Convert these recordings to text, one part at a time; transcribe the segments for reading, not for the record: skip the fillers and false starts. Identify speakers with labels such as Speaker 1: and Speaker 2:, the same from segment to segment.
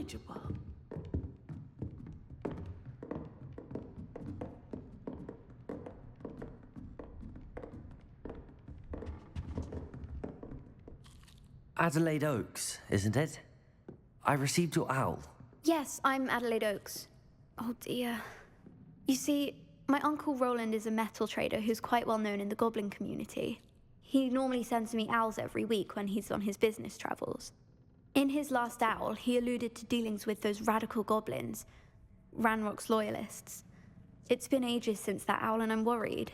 Speaker 1: knowledgeable.
Speaker 2: Adelaide Oaks, isn't it? I received your owl.
Speaker 3: Yes, I'm Adelaide Oaks. Oh dear. You see, my Uncle Roland is a metal trader who's quite well known in the goblin community. He normally sends me owls every week when he's on his business travels. In his last owl, he alluded to dealings with those radical goblins, Ranrock's loyalists. It's been ages since that owl and I'm worried.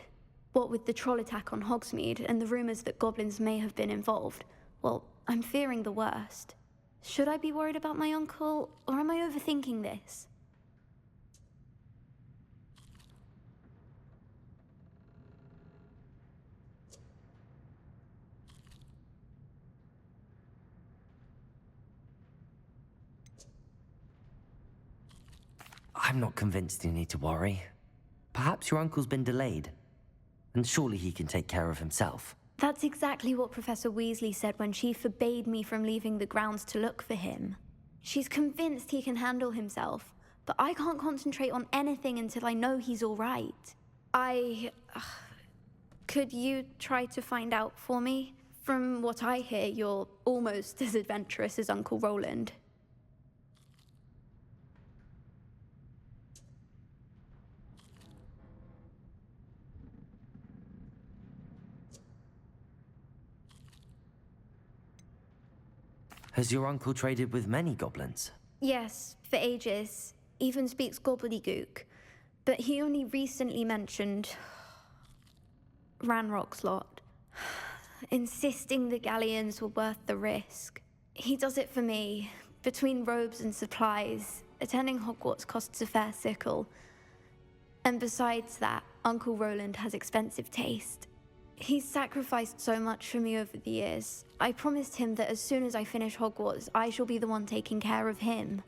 Speaker 3: What with the troll attack on Hogsmeade and the rumors that goblins may have been involved, well, I'm fearing the worst. Should I be worried about my uncle, or am I overthinking this?
Speaker 2: I'm not convinced you need to worry. Perhaps your uncle's been delayed, and surely he can take care of himself.
Speaker 3: That's exactly what Professor Weasley said when she forbade me from leaving the grounds to look for him. She's convinced he can handle himself, but I can't concentrate on anything until I know he's all right. Could you try to find out for me? From what I hear, you're almost as adventurous as Uncle Roland.
Speaker 2: Has your uncle traded with many goblins?
Speaker 3: Yes, for ages. Even speaks gobbledygook. But he only recently mentioned Ranrock's lot, insisting the galleons were worth the risk. He does it for me. Between robes and supplies, attending Hogwarts costs a fair sickle. And besides that, Uncle Roland has expensive taste. He's sacrificed so much for me over the years. I promised him that as soon as I finish Hogwarts, I shall be the one taking care of him.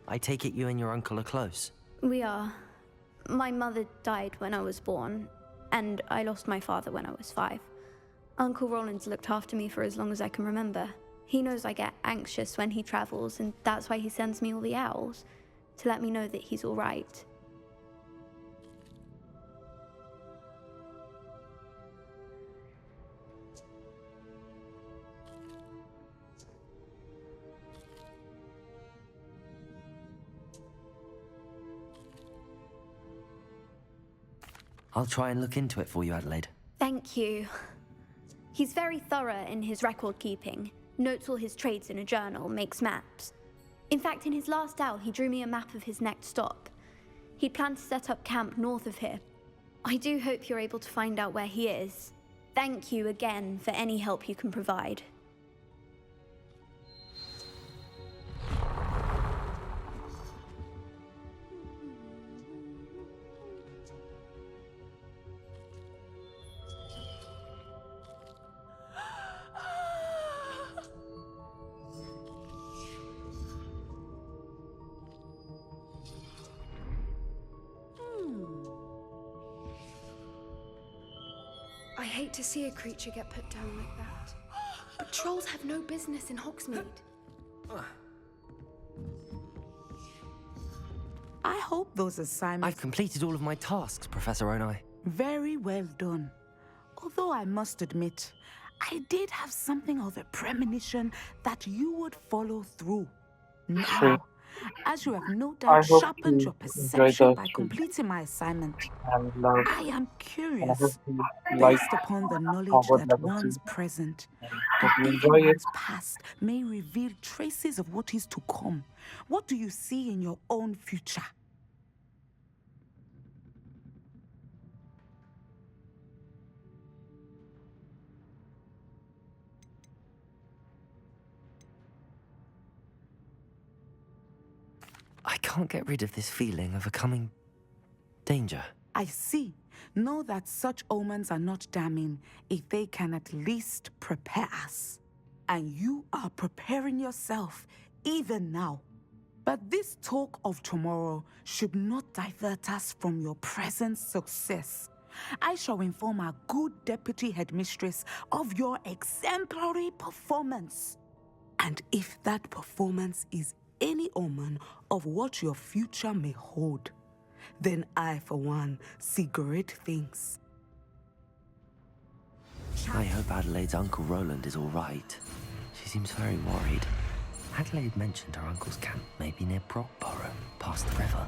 Speaker 2: I take it you and your uncle are close.
Speaker 3: We are. My mother died when I was born, and I lost my father when I was 5. Uncle Roland's looked after me for as long as I can remember. He knows I get anxious when he travels, and that's why he sends me all the owls, to let me know that he's all right.
Speaker 2: I'll try and look into it for you, Adelaide.
Speaker 3: Thank you. He's very thorough in his record keeping. Notes all his trades in a journal, makes maps. In fact, in his last owl, he drew me a map of his next stop. He'd planned to set up camp north of here. I do hope you're able to find out where he is. Thank you again for any help you can provide.
Speaker 4: I hate to see a creature get put down like that. But trolls have no business in Hogsmeade.
Speaker 1: I hope those assignments...
Speaker 2: I've completed all of my tasks, Professor Onai.
Speaker 1: Very well done. Although I must admit, I did have something of a premonition that you would follow through. Now, as you have no doubt
Speaker 5: hope
Speaker 1: sharpened
Speaker 5: you
Speaker 1: your
Speaker 5: enjoyed
Speaker 1: perception
Speaker 5: that
Speaker 1: by
Speaker 5: too.
Speaker 1: completing my assignment,
Speaker 5: And love,
Speaker 1: I am
Speaker 5: and I
Speaker 1: curious,
Speaker 5: hope you like
Speaker 1: based upon the knowledge
Speaker 5: Hogwarts
Speaker 1: that
Speaker 5: Legacy.
Speaker 1: one's present,
Speaker 5: Hope you
Speaker 1: even
Speaker 5: enjoy it.
Speaker 1: one's past may reveal traces of what is to come. What do you see in your own future?
Speaker 2: I can't get rid of this feeling of a coming danger.
Speaker 1: I see. Know that such omens are not damning if they can at least prepare us. And you are preparing yourself even now. But this talk of tomorrow should not divert us from your present success. I shall inform our good deputy headmistress of your exemplary performance. And if that performance is any omen of what your future may hold, then I, for one, see great things.
Speaker 2: I hope Adelaide's Uncle Roland is all right. She seems very worried. Adelaide mentioned her uncle's camp may be near Brockborough, past the river.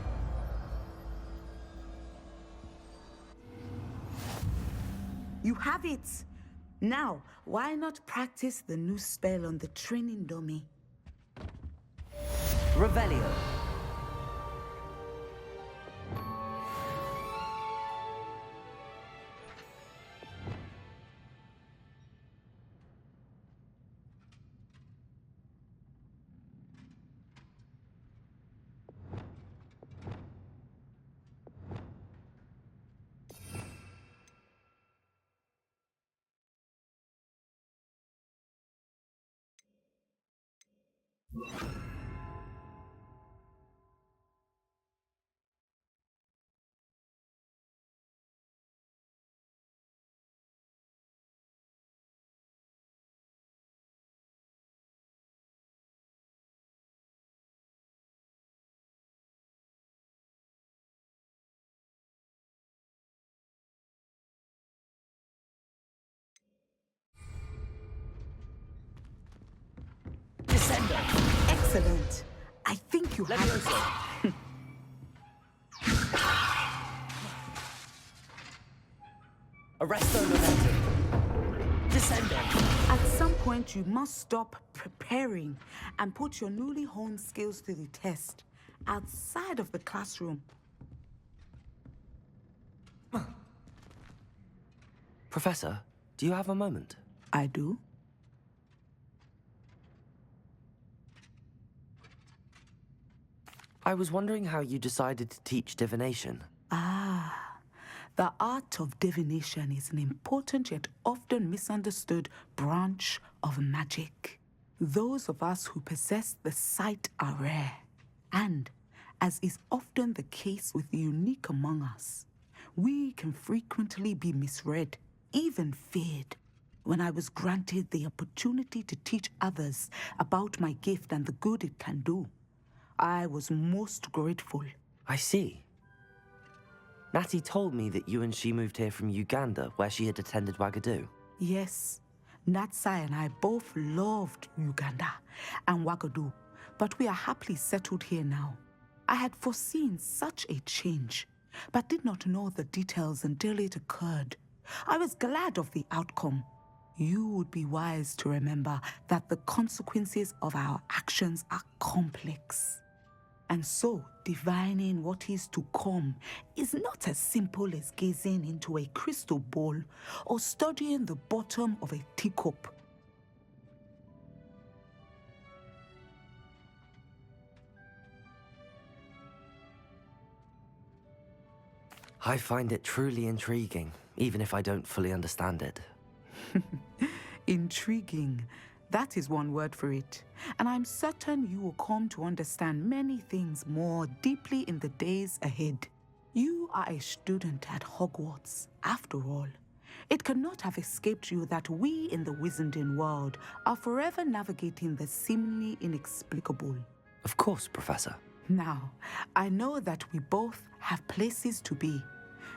Speaker 1: You have it! Now, why not practice the new spell on the training dummy?
Speaker 2: Revelio.
Speaker 1: Excellent. I think you have it.
Speaker 2: Arresto momentum. Descendant.
Speaker 1: At some point, you must stop preparing and put your newly honed skills to the test outside of the classroom.
Speaker 2: Professor, do you have a moment?
Speaker 1: I do.
Speaker 2: I was wondering how you decided to teach divination.
Speaker 1: The art of divination is an important yet often misunderstood branch of magic. Those of us who possess the sight are rare, and, as is often the case with the unique among us, we can frequently be misread, even feared. When I was granted the opportunity to teach others about my gift and the good it can do, I was most grateful.
Speaker 2: I see. Natty told me that you and she moved here from Uganda, where she had attended Wagadu.
Speaker 1: Yes, Natsai and I both loved Uganda and Wagadu, but we are happily settled here now. I had foreseen such a change, but did not know the details until it occurred. I was glad of the outcome. You would be wise to remember that the consequences of our actions are complex. And so, divining what is to come is not as simple as gazing into a crystal ball or studying the bottom of a teacup.
Speaker 2: I find it truly intriguing, even if I don't fully understand it.
Speaker 1: Intriguing. That is one word for it. And I'm certain you will come to understand many things more deeply in the days ahead. You are a student at Hogwarts, after all. It cannot have escaped you that we in the Wizarding world are forever navigating the seemingly inexplicable.
Speaker 2: Of course, Professor.
Speaker 1: Now, I know that we both have places to be.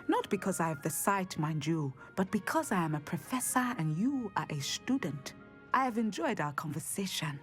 Speaker 1: Not because I have the sight, mind you, but because I am a professor and you are a student. I have enjoyed our conversation.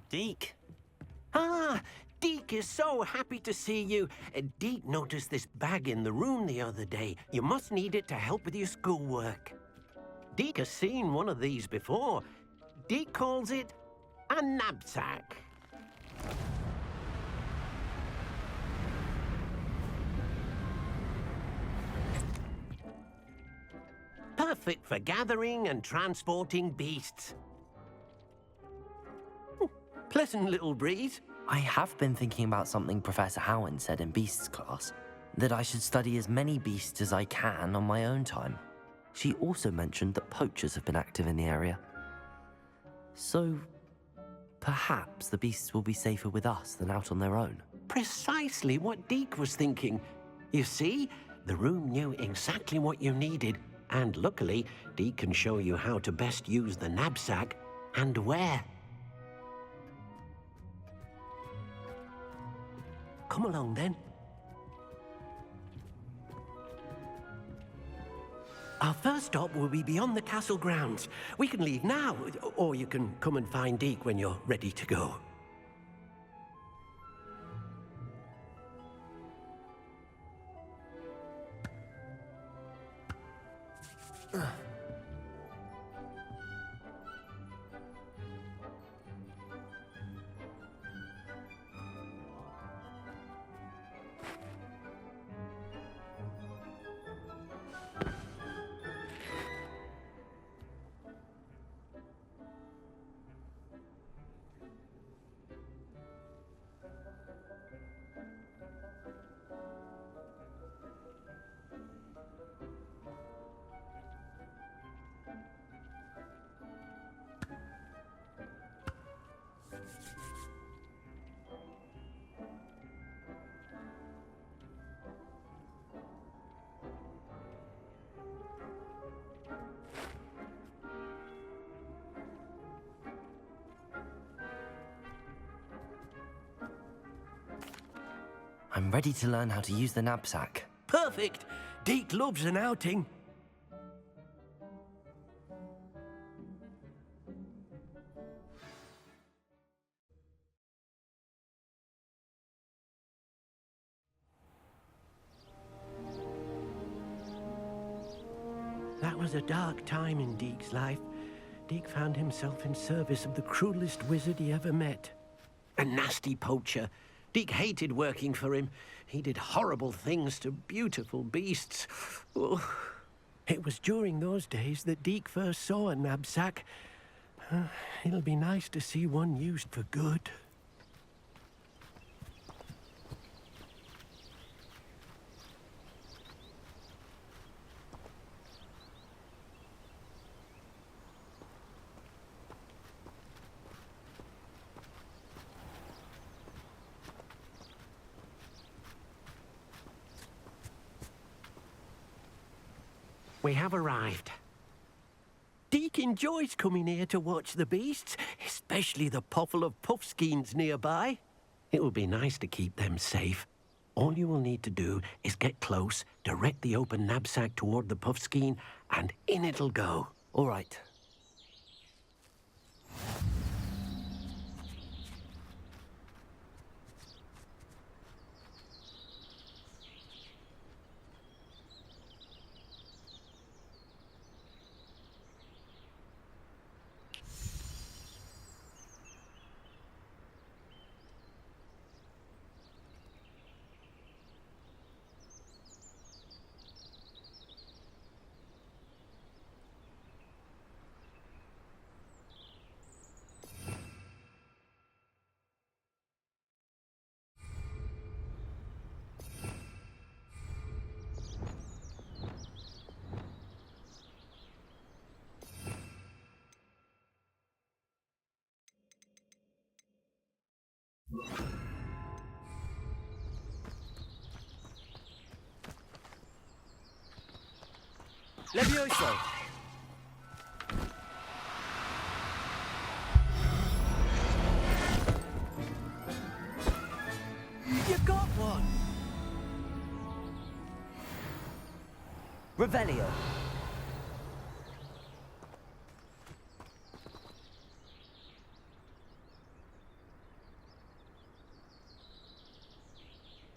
Speaker 2: Deke.
Speaker 6: Ah, Deke is so happy to see you. Deke noticed this bag in the room the other day. You must need it to help with your schoolwork. Deke has seen one of these before. Deke calls it a knapsack. Perfect for gathering and transporting beasts. Pleasant little breeze.
Speaker 2: I have been thinking about something Professor Howard said in Beasts class, that I should study as many beasts as I can on my own time. She also mentioned that poachers have been active in the area. So, perhaps the beasts will be safer with us than out on their own.
Speaker 6: Precisely what Deke was thinking. You see, the room knew exactly what you needed, and luckily, Deke can show you how to best use the knapsack and where. Come along, then. Our first stop will be beyond the castle grounds. We can leave now, or you can come and find Deke when you're ready to go.
Speaker 2: I'm ready to learn how to use the knapsack.
Speaker 6: Perfect! Deke loves an outing. That was a dark time in Deke's life. Deke found himself in service of the cruelest wizard he ever met. A nasty poacher. Deke hated working for him. He did horrible things to beautiful beasts. Oh. It was during those days that Deke first saw a knapsack. It'll be nice to see one used for good. We have arrived. Deke enjoys coming here to watch the beasts, especially the potful of puffskeins nearby. It will be nice to keep them safe. All you will need to do is get close, direct the open knapsack toward the puffskein, and in it'll go.
Speaker 2: All right.
Speaker 6: Levioso! You got one!
Speaker 2: Revelio.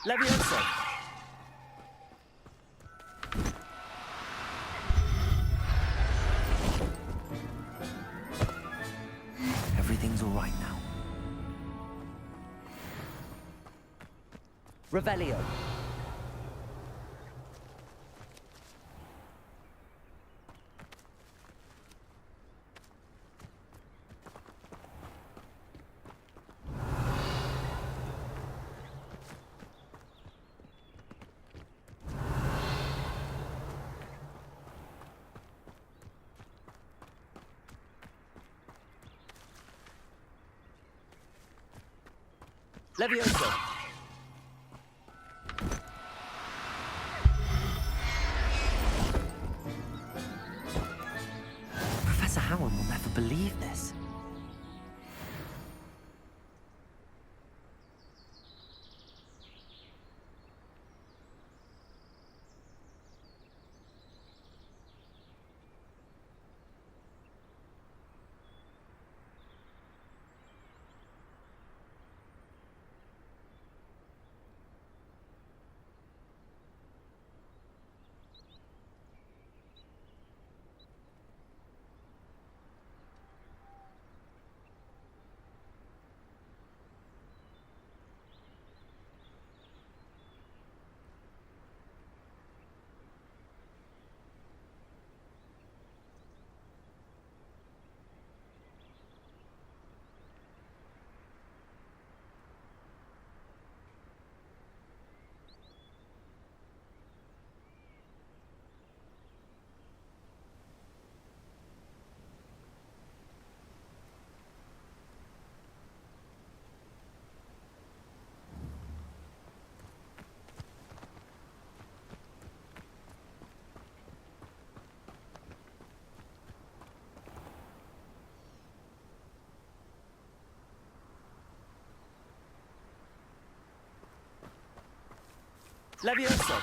Speaker 2: Levioso! Everything's all right now. Revelio. Levioso. Professor Howard will never believe this. Levioso!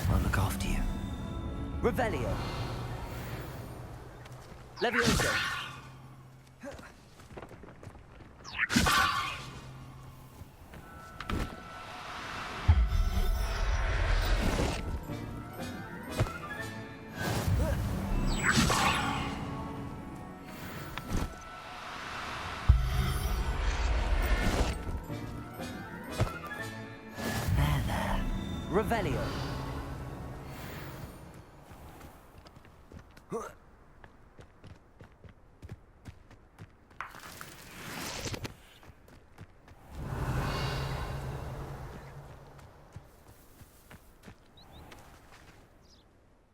Speaker 2: I'll look after you. Revelio! Levioso! Revelio.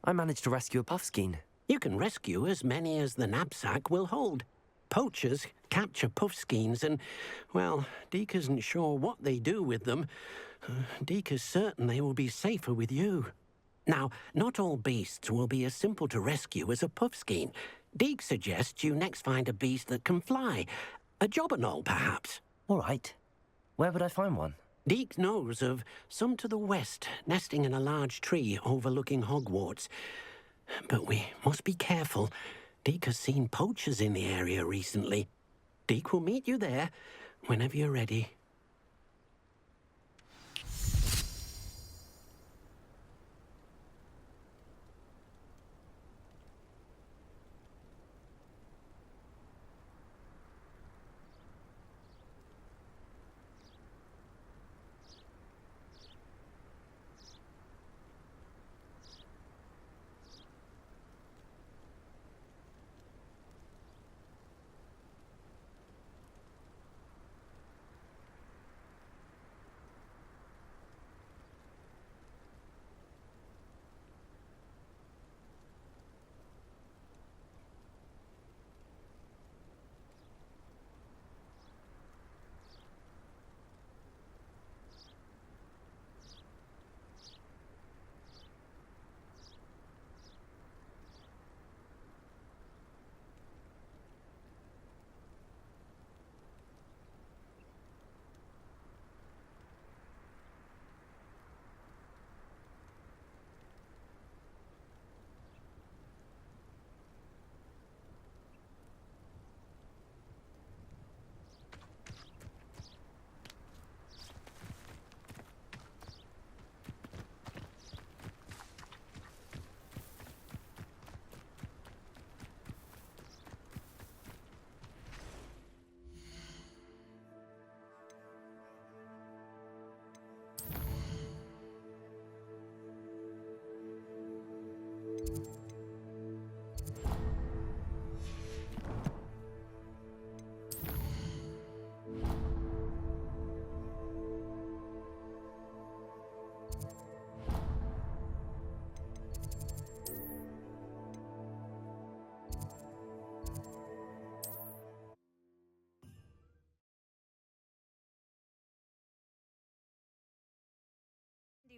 Speaker 2: I managed to rescue a puffskein.
Speaker 6: You can rescue as many as the knapsack will hold. Poachers capture puffskeins and, well, Deke isn't sure what they do with them. Deke is certain they will be safer with you. Now, not all beasts will be as simple to rescue as a puffskein. Deke suggests you next find a beast that can fly. A jobberknoll, perhaps.
Speaker 2: All right. Where would I find one?
Speaker 6: Deke knows of some to the west, nesting in a large tree overlooking Hogwarts. But we must be careful. Deke has seen poachers in the area recently. Deke will meet you there whenever you're ready.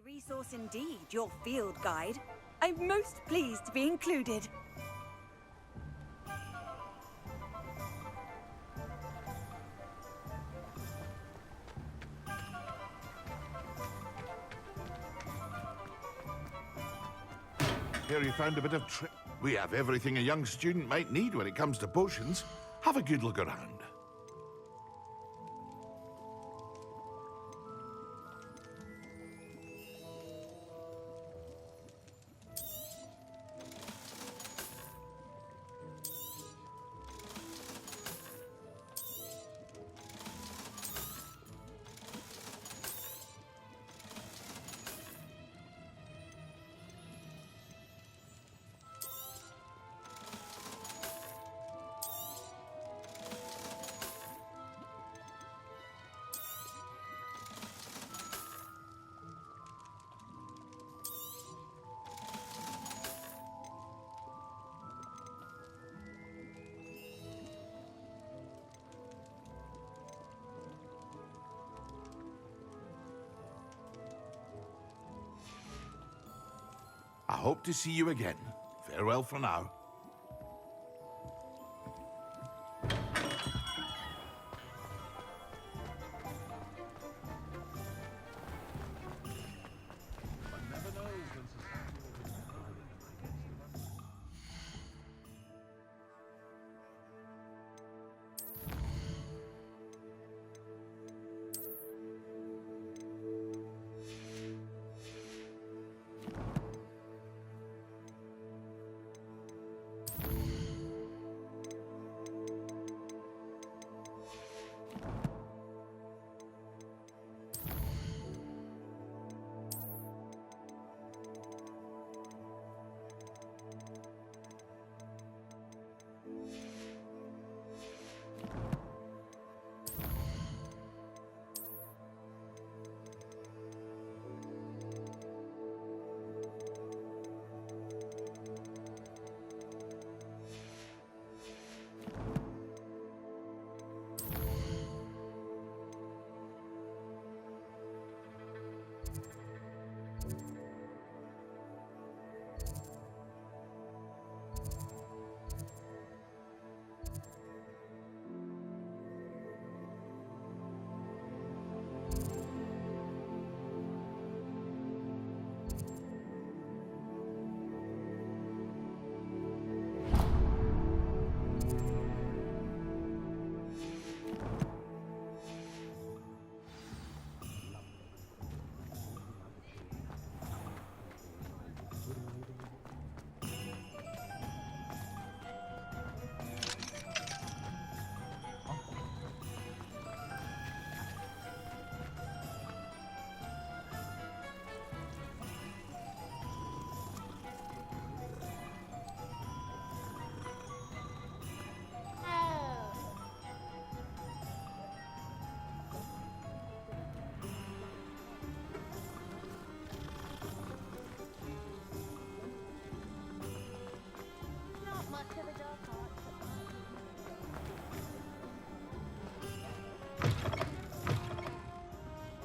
Speaker 7: Resource indeed, your field guide. I'm most pleased to be included.
Speaker 8: Here you found a bit of We have everything a young student might need when it comes to potions. Have a good look around. I hope to see you again. Farewell for now.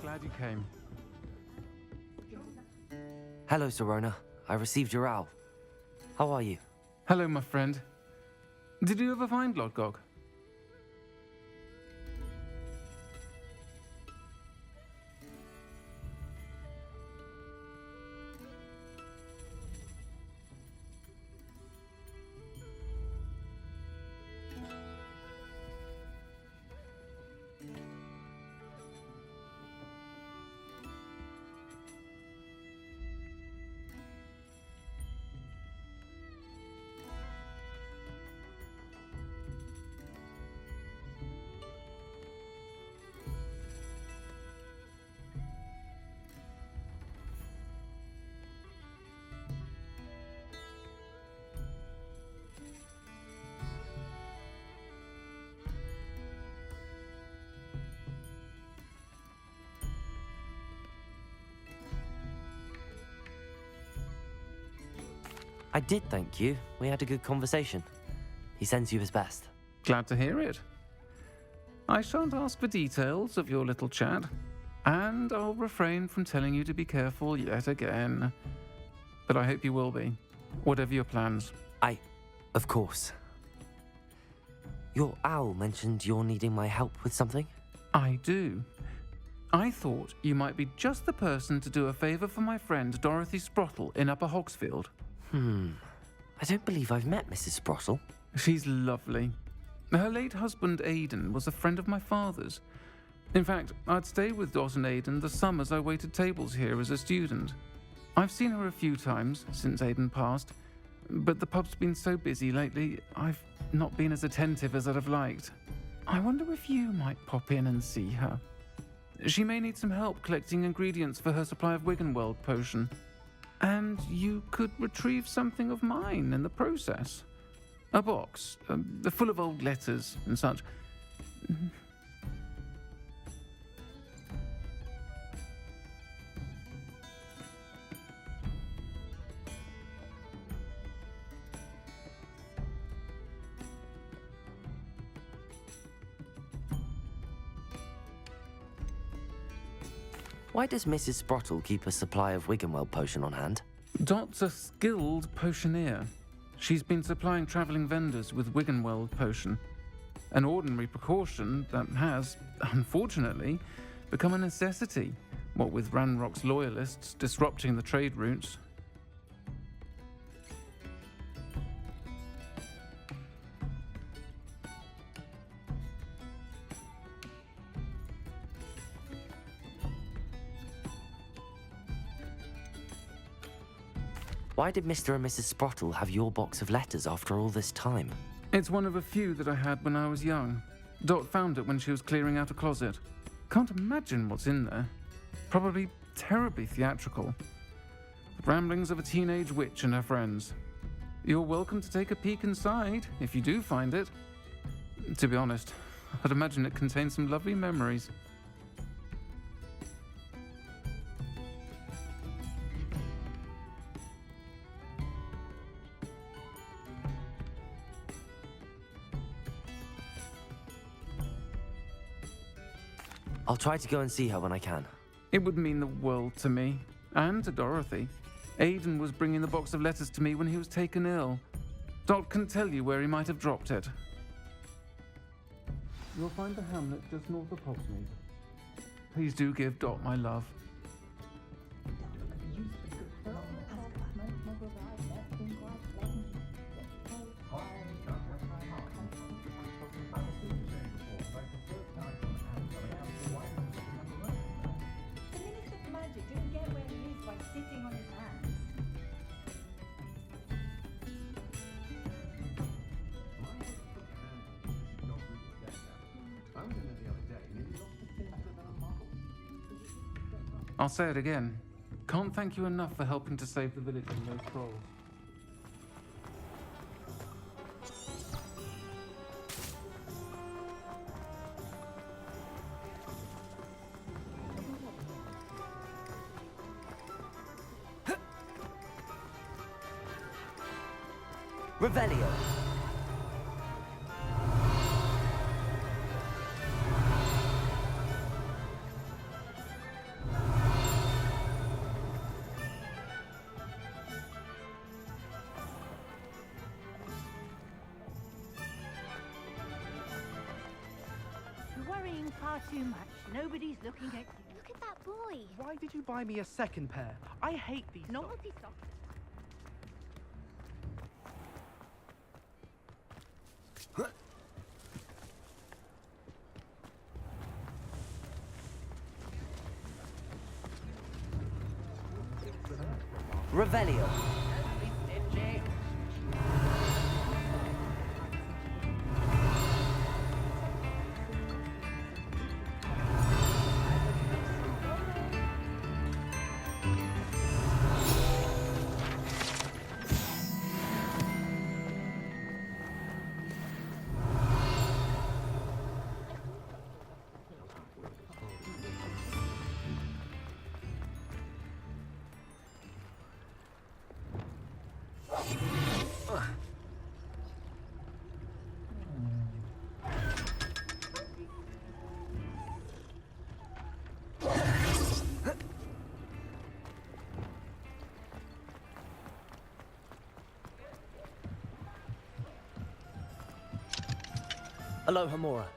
Speaker 9: Glad you came.
Speaker 2: Hello, Sirona. I received your owl. How are you?
Speaker 9: Hello, my friend. Did you ever find Lord Gog?
Speaker 2: I did, thank you. We had a good conversation. He sends you his best.
Speaker 9: Glad to hear it. I shan't ask for details of your little chat, and I'll refrain from telling you to be careful yet again. But I hope you will be, whatever your plans.
Speaker 2: Of course. Your owl mentioned you're needing my help with something?
Speaker 9: I do. I thought you might be just the person to do a favour for my friend Dorothy Sprottle in Upper Hogsfield.
Speaker 2: I don't believe I've met Mrs. Sprottle.
Speaker 9: She's lovely. Her late husband Aidan was a friend of my father's. In fact, I'd stayed with Dot and Aidan the summers I waited tables here as a student. I've seen her a few times since Aidan passed, but the pub's been so busy lately, I've not been as attentive as I'd have liked. I wonder if you might pop in and see her. She may need some help collecting ingredients for her supply of Wiggenweld potion. And you could retrieve something of mine in the process. A box, full of old letters and such.
Speaker 2: Why does Mrs. Sprottle keep a supply of Wiggenweld potion on hand?
Speaker 9: Dot's a skilled potioneer. She's been supplying travelling vendors with Wiggenweld potion. An ordinary precaution that has, unfortunately, become a necessity, what with Ranrock's loyalists disrupting the trade routes.
Speaker 2: Why did Mr. and Mrs. Sprottle have your box of letters after all this time?
Speaker 9: It's one of a few that I had when I was young. Dot found it when she was clearing out a closet. Can't imagine what's in there. Probably terribly theatrical. The ramblings of a teenage witch and her friends. You're welcome to take a peek inside, if you do find it. To be honest, I'd imagine it contains some lovely memories.
Speaker 2: I'll try to go and see her when I can.
Speaker 9: It would mean the world to me, and to Dorothy. Aidan was bringing the box of letters to me when he was taken ill. Dot can tell you where he might have dropped it. You'll find the hamlet just north of Hogsmeade. Please do give Dot my love. I'll say it again. Can't thank you enough for helping to save the village from those trolls.
Speaker 2: Revelio!
Speaker 10: Worrying far too much. Nobody's looking at you.
Speaker 3: Look at that boy.
Speaker 11: Why did you buy me a second pair? I hate these
Speaker 10: Naughty socks.
Speaker 2: Revelio!
Speaker 12: Aloha Mora.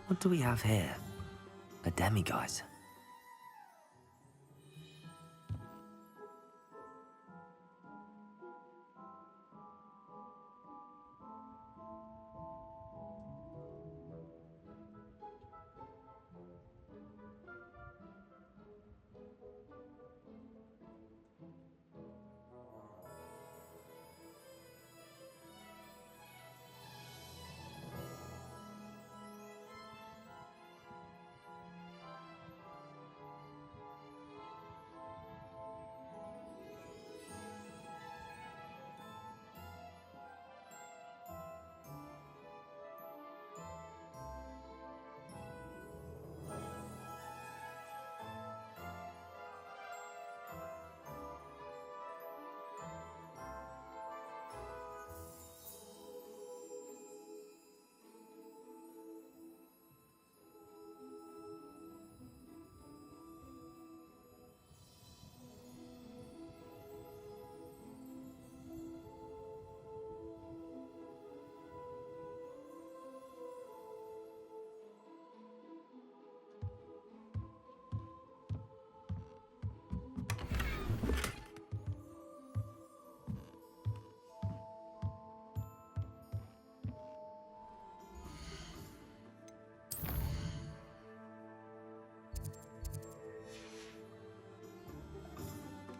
Speaker 2: What do we have here? A demiguise.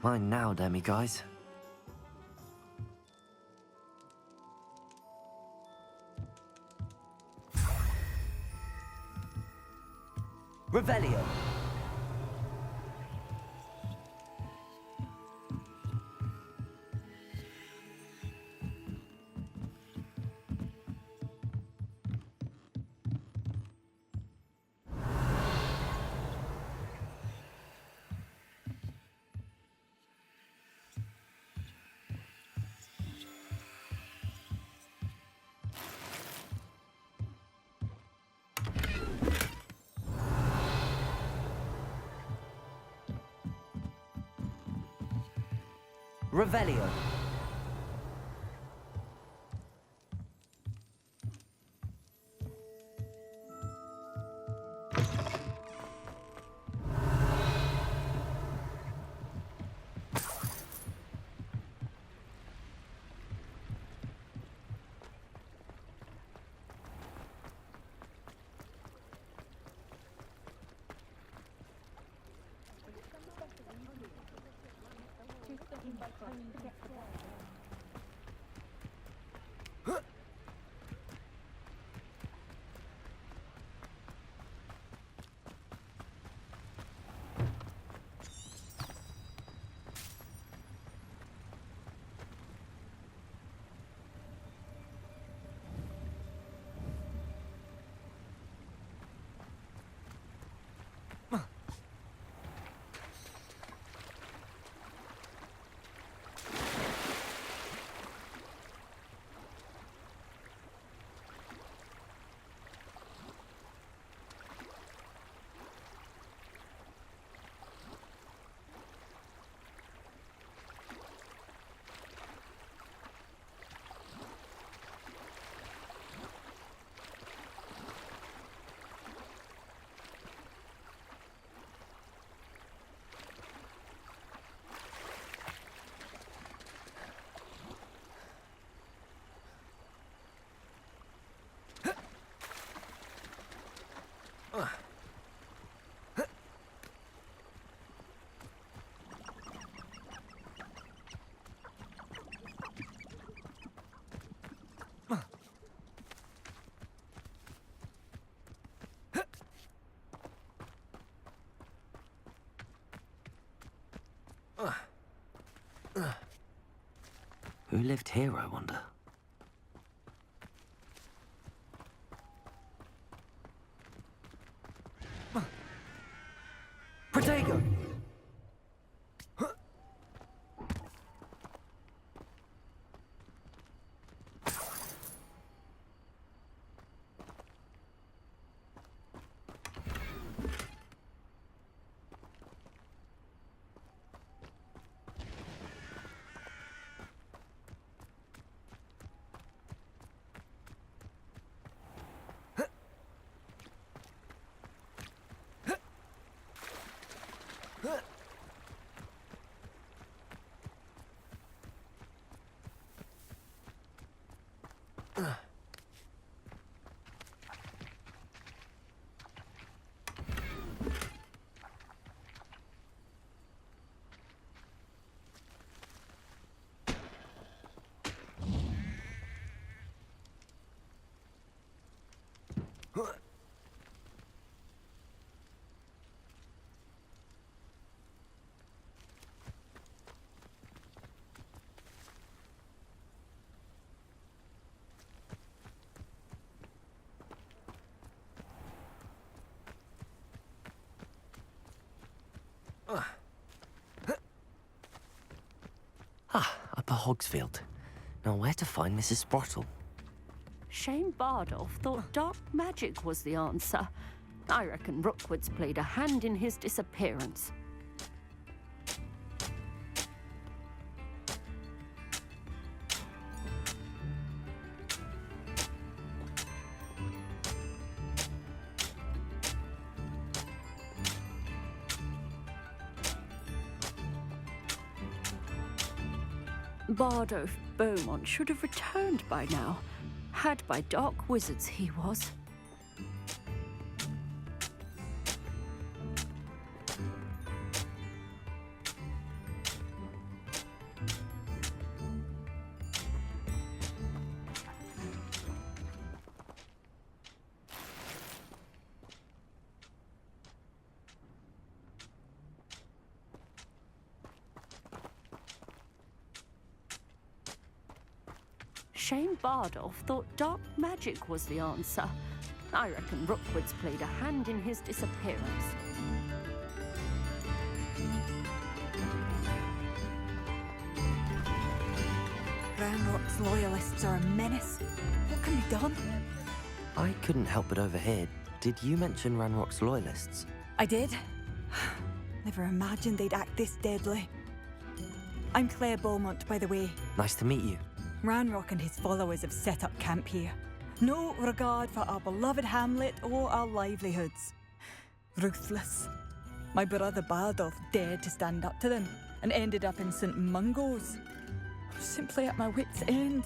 Speaker 2: Mine now, demiguise.
Speaker 12: Revelio. Revelio.
Speaker 2: Who lived here, I wonder?
Speaker 12: Protego.
Speaker 2: Ah, Upper Hogsfield. Now where to find Mrs. Sprottle?
Speaker 13: Shane Bardolph thought dark magic was the answer. I reckon Rookwood's played a hand in his disappearance. Bardolph Beaumont should have returned by now. Had by dark wizards he was. Shane Bardolph thought dark magic was the answer. I reckon Rookwood's played a hand in his disappearance.
Speaker 7: Ranrock's loyalists are a menace. What can be done?
Speaker 2: I couldn't help but overhear. Did you mention Ranrock's loyalists?
Speaker 7: I did. Never imagined they'd act this deadly. I'm Claire Beaumont, by the way.
Speaker 2: Nice to meet you.
Speaker 7: Ranrock and his followers have set up camp here. No regard for our beloved hamlet or our livelihoods. Ruthless. My brother Bardolph dared to stand up to them and ended up in St. Mungo's. I'm simply at my wit's end.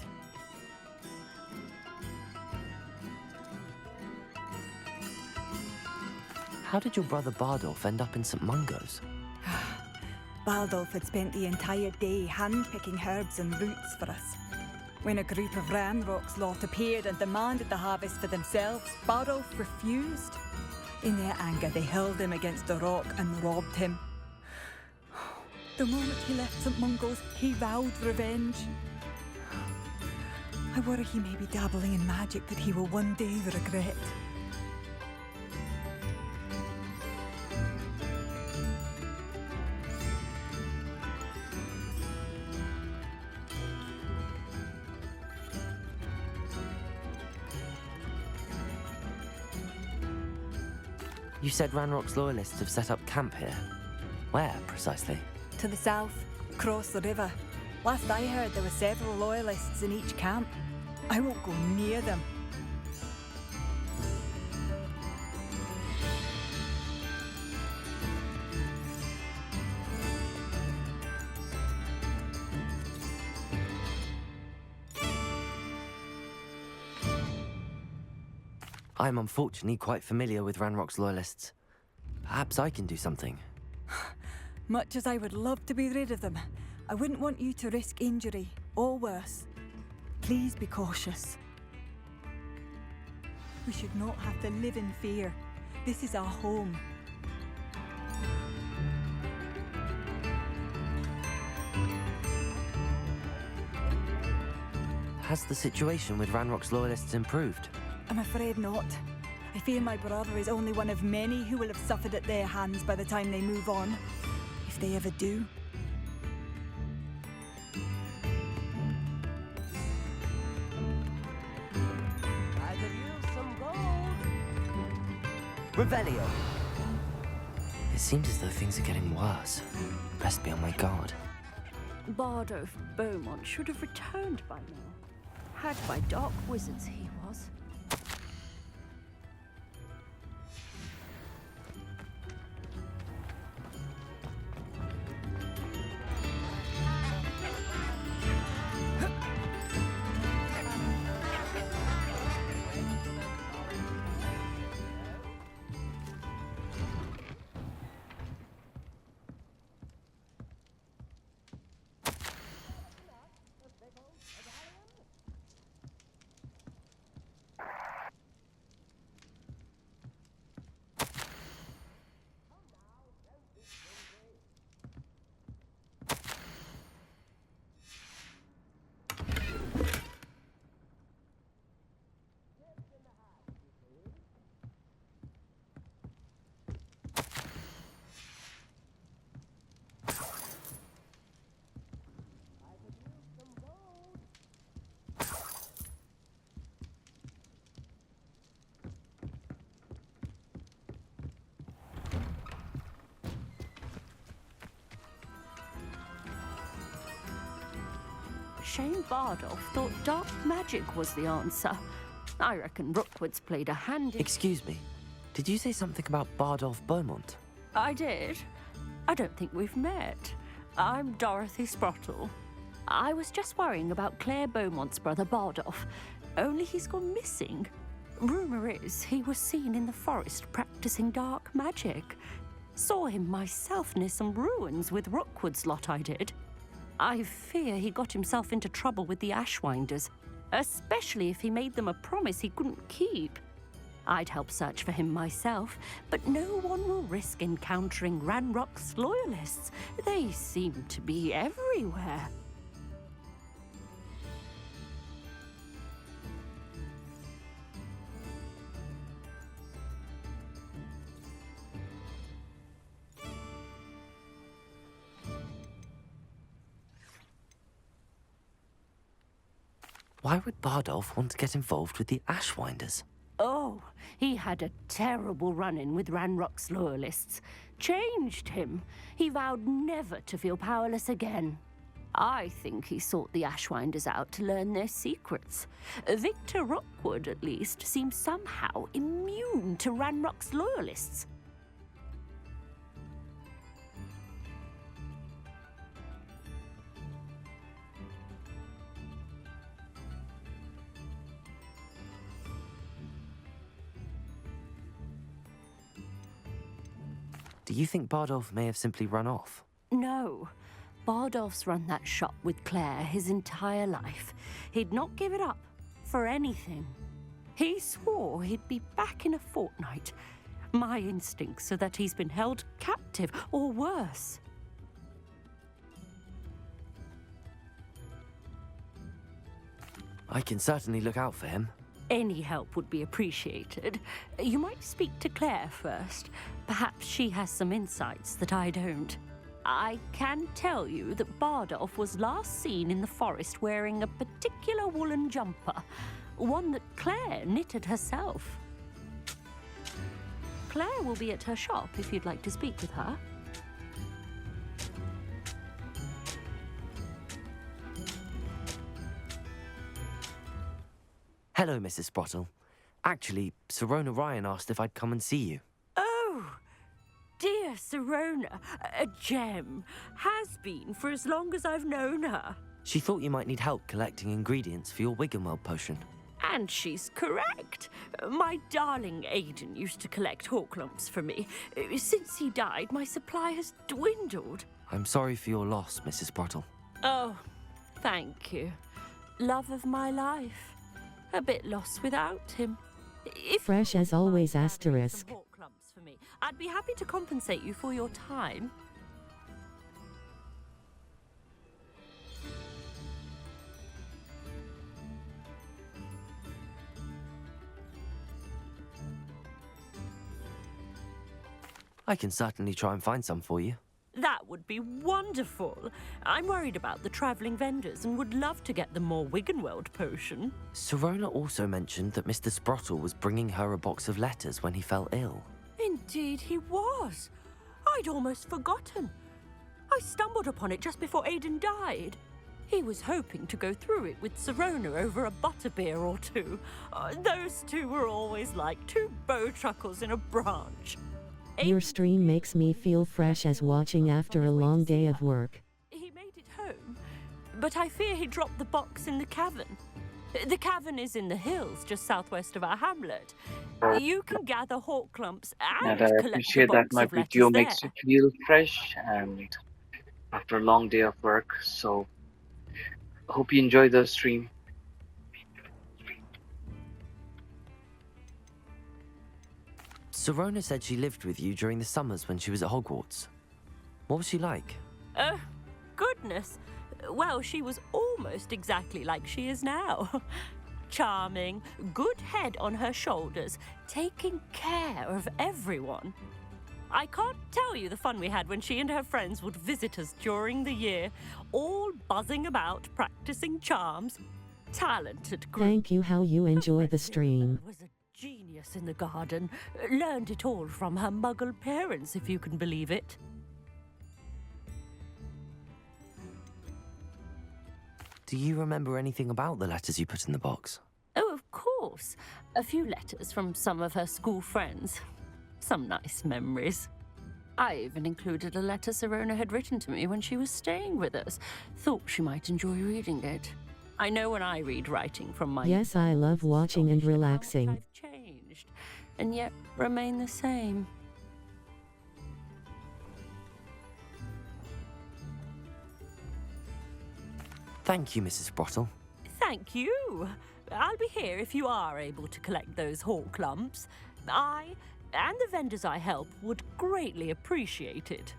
Speaker 2: How did your brother Bardolph end up in St. Mungo's?
Speaker 7: Bardolph had spent the entire day hand-picking herbs and roots for us. When a group of Ranrock's lot appeared and demanded the harvest for themselves, Bardolph refused. In their anger, they hurled him against a rock and robbed him. The moment he left St. Mungo's, he vowed revenge. I worry he may be dabbling in magic that he will one day regret.
Speaker 2: You said Ranrock's loyalists have set up camp here. Where, precisely?
Speaker 7: To the south, across the river. Last I heard, there were several loyalists in each camp. I won't go near them.
Speaker 2: I'm unfortunately quite familiar with Ranrock's loyalists. Perhaps I can do something.
Speaker 7: Much as I would love to be rid of them, I wouldn't want you to risk injury, or worse. Please be cautious. We should not have to live in fear. This is our home.
Speaker 2: Has the situation with Ranrock's loyalists improved?
Speaker 7: I'm afraid not. I fear my brother is only one of many who will have suffered at their hands by the time they move on. If they ever do.
Speaker 13: I could use some gold.
Speaker 12: Revelio.
Speaker 2: It seems as though things are getting worse. Best be on my guard.
Speaker 13: Bardolph Beaumont should have returned by now. Had by dark wizards he was. Shane Bardolph thought dark magic was the answer. I reckon Rookwood's played a hand in...
Speaker 2: Excuse me, did you say something about Bardolph Beaumont?
Speaker 13: I did. I don't think we've met. I'm Dorothy Sprottle. I was just worrying about Claire Beaumont's brother Bardolph, only he's gone missing. Rumour is he was seen in the forest practicing dark magic. Saw him myself near some ruins with Rookwood's lot I did. I fear he got himself into trouble with the Ashwinders, especially if he made them a promise he couldn't keep. I'd help search for him myself, but no one will risk encountering Ranrock's loyalists. They seem to be everywhere.
Speaker 2: Why would Bardolph want to get involved with the Ashwinders?
Speaker 13: Oh, he had a terrible run-in with Ranrock's loyalists. Changed him. He vowed never to feel powerless again. I think he sought the Ashwinders out to learn their secrets. Victor Rookwood, at least, seems somehow immune to Ranrock's loyalists.
Speaker 2: Do you think Bardolph may have simply run off?
Speaker 13: No. Bardolph's run that shop with Claire his entire life. He'd not give it up for anything. He swore he'd be back in a fortnight. My instincts are that he's been held captive, or worse.
Speaker 2: I can certainly look out for him.
Speaker 13: Any help would be appreciated. You might speak to Claire first. Perhaps she has some insights that I don't. I can tell you that Bardolph was last seen in the forest wearing a particular woolen jumper, one that Claire knitted herself. Claire will be at her shop if you'd like to speak with her.
Speaker 2: Hello, Mrs. Sprottle. Actually, Sirona Ryan asked if I'd come and see you.
Speaker 13: Oh, dear Sirona, a gem. Has been for as long as I've known her.
Speaker 2: She thought you might need help collecting ingredients for your Wiggenweld potion.
Speaker 13: And she's correct. My darling Aidan used to collect hawklumps for me. Since he died, my supply has dwindled.
Speaker 2: I'm sorry for your loss, Mrs. Sprottle.
Speaker 13: Oh, thank you. Love of my life. A bit lost without him. If
Speaker 14: Fresh as always, asterisk.
Speaker 13: For me, I'd be happy to compensate you for your time.
Speaker 2: I can certainly try and find some for you.
Speaker 13: That would be wonderful. I'm worried about the travelling vendors and would love to get them more Wiggenweld potion.
Speaker 2: Sirona also mentioned that Mr. Sprottle was bringing her a box of letters when he fell ill.
Speaker 13: Indeed he was. I'd almost forgotten. I stumbled upon it just before Aidan died. He was hoping to go through it with Sirona over a butterbeer or two. Those two were always like two bowtruckles in a branch.
Speaker 14: Your stream makes me feel fresh as watching after a long day of work.
Speaker 13: He made it home, but I fear he dropped the box in the cavern. The cavern is in the hills just southwest of our hamlet. You can gather hawklumps and
Speaker 5: And I
Speaker 13: collect
Speaker 5: appreciate
Speaker 13: the
Speaker 5: that
Speaker 13: box
Speaker 5: my
Speaker 13: of
Speaker 5: video
Speaker 13: letters
Speaker 5: makes
Speaker 13: there.
Speaker 5: you feel fresh and after a long day of work. So hope you enjoy the stream.
Speaker 2: Sirona said she lived with you during the summers when she was at Hogwarts. What was she like?
Speaker 13: Oh, goodness. Well, she was almost exactly like she is now. Charming, good head on her shoulders, taking care of everyone. I can't tell you the fun we had when she and her friends would visit us during the year, all buzzing about, practicing charms. Talented group.
Speaker 14: Thank you. How you enjoy the stream.
Speaker 13: Was a genius in the garden. Learned it all from her muggle parents, if you can believe it.
Speaker 2: Do you remember anything about the letters you put in the box?
Speaker 13: Oh, of course. A few letters from some of her school friends. Some nice memories. I even included a letter Serona had written to me when she was staying with us. Thought she might enjoy reading it. I know when I read writing from my...
Speaker 14: Yes, I love watching and relaxing.
Speaker 13: I've changed, and yet remain the same.
Speaker 2: Thank you, Mrs. Sprottle.
Speaker 13: Thank you. I'll be here if you are able to collect those hawk lumps. I and the vendors I help would greatly appreciate it.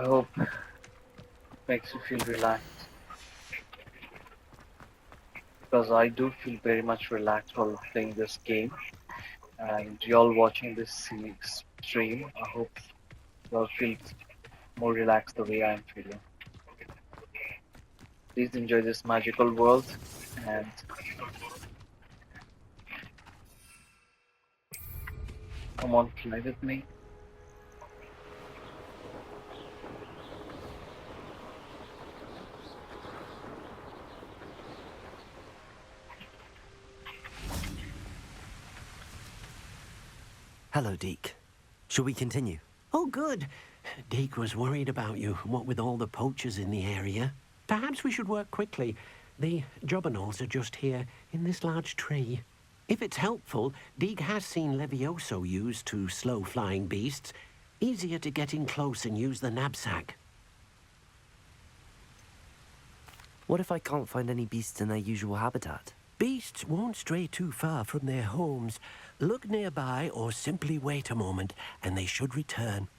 Speaker 5: I hope it makes you feel relaxed. Because I do feel very much relaxed while playing this game. And y'all watching this stream, I hope y'all feel more relaxed the way I'm feeling. Please enjoy this magical world and come on, play with me.
Speaker 2: Hello, Deke. Shall we continue?
Speaker 6: Oh, good. Deke was worried about you, what with all the poachers in the area. Perhaps we should work quickly. The jobberknolls are just here, in this large tree. If it's helpful, Deke has seen Levioso used to slow flying beasts. Easier to get in close and use the knapsack.
Speaker 2: What if I can't find any beasts in their usual habitat?
Speaker 6: Beasts won't stray too far from their homes. Look nearby or simply wait a moment, and they should return.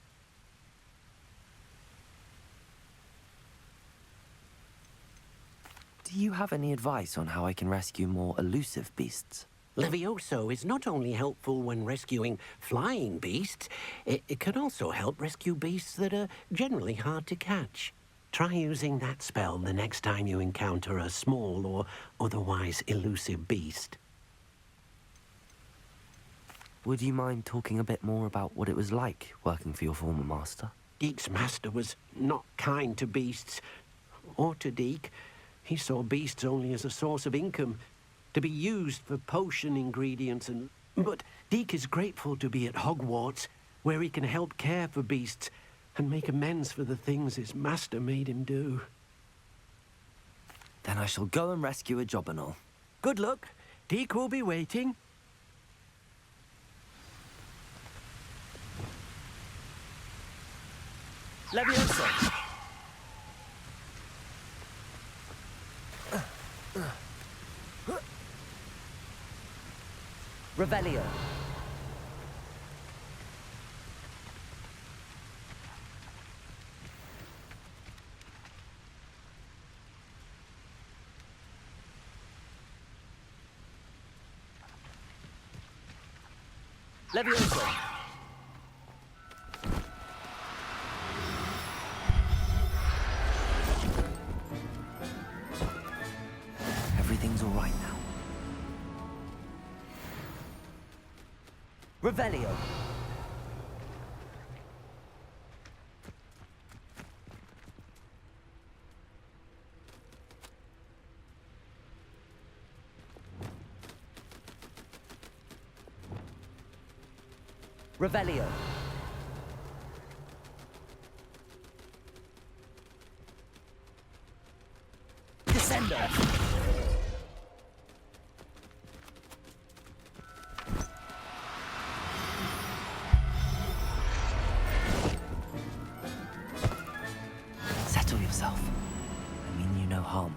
Speaker 2: Do you have any advice on how I can rescue more elusive beasts?
Speaker 6: Levioso is not only helpful when rescuing flying beasts, it can also help rescue beasts that are generally hard to catch. Try using that spell the next time you encounter a small or otherwise elusive beast.
Speaker 2: Would you mind talking a bit more about what it was like working for your former master?
Speaker 6: Deke's master was not kind to beasts, or to Deke. He saw beasts only as a source of income, to be used for potion ingredients But Deke is grateful to be at Hogwarts, where he can help care for beasts and make amends for the things his master made him do.
Speaker 2: Then I shall go and rescue a jobberknoll.
Speaker 6: Good luck. Deke will be waiting.
Speaker 2: Levioso!
Speaker 12: Revelio. Levioso.
Speaker 2: Everything's all right now.
Speaker 12: Revelio. Revelio. Descendo.
Speaker 2: Settle yourself. I mean you no harm.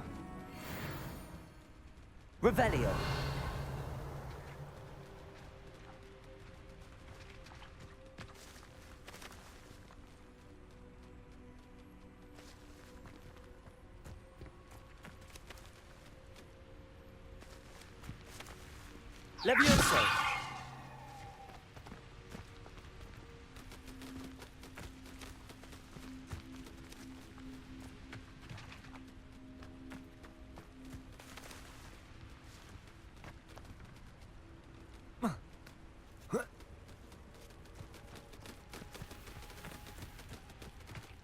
Speaker 12: Revelio. Levioso.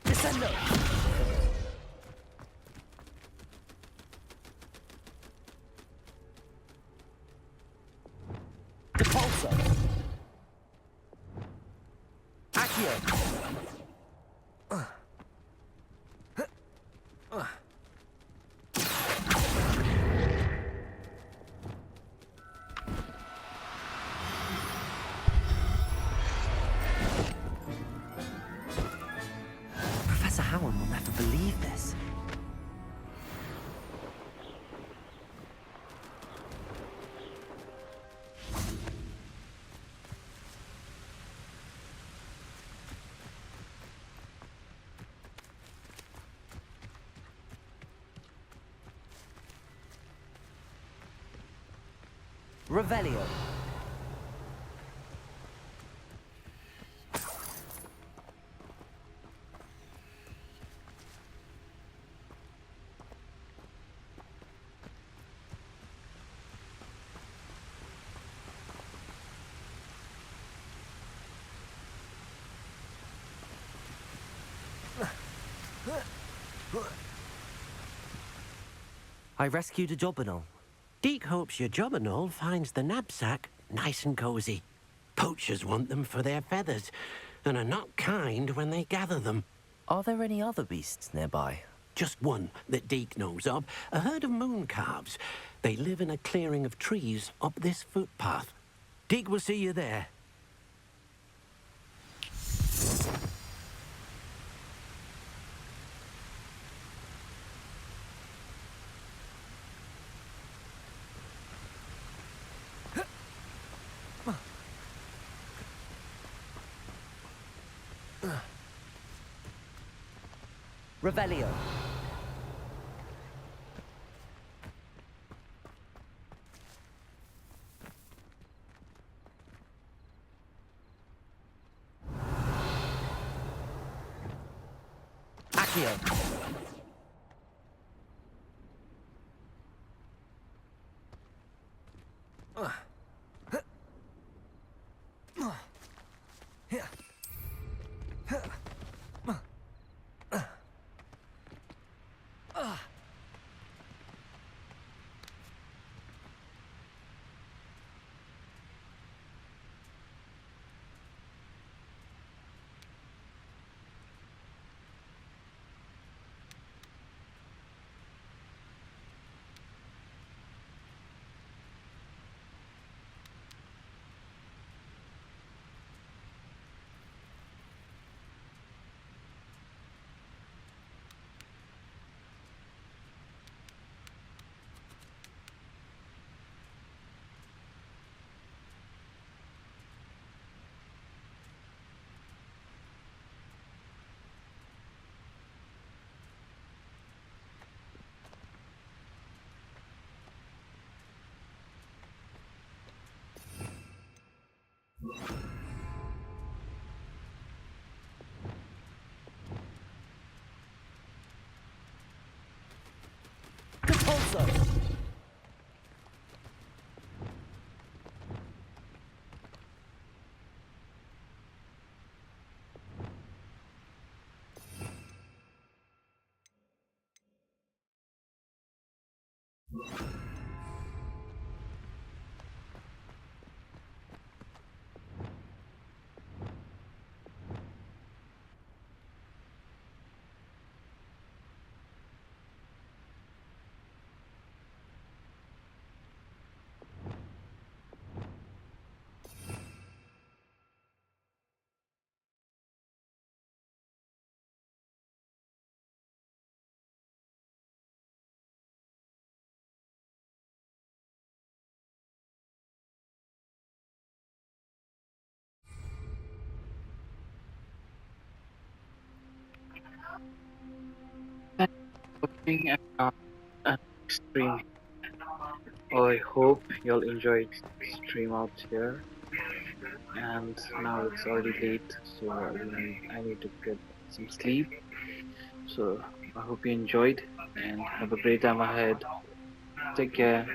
Speaker 12: Descendo. Depulso. Accio.
Speaker 2: Professor Howard will never believe this.
Speaker 12: Revelio.
Speaker 2: I rescued a Jobberknoll.
Speaker 6: Deke hopes your Jobberknoll finds the knapsack nice and cozy. Poachers want them for their feathers, and are not kind when they gather them.
Speaker 2: Are there any other beasts nearby?
Speaker 6: Just one that Deke knows of, a herd of moon calves. They live in a clearing of trees up this footpath. Deke will see you there.
Speaker 12: Revelio. Accio.
Speaker 5: Watching an stream. I hope y'all enjoyed the stream out here. And now it's already late, so I need to get some sleep. So I hope you enjoyed and have a great time ahead. Take care.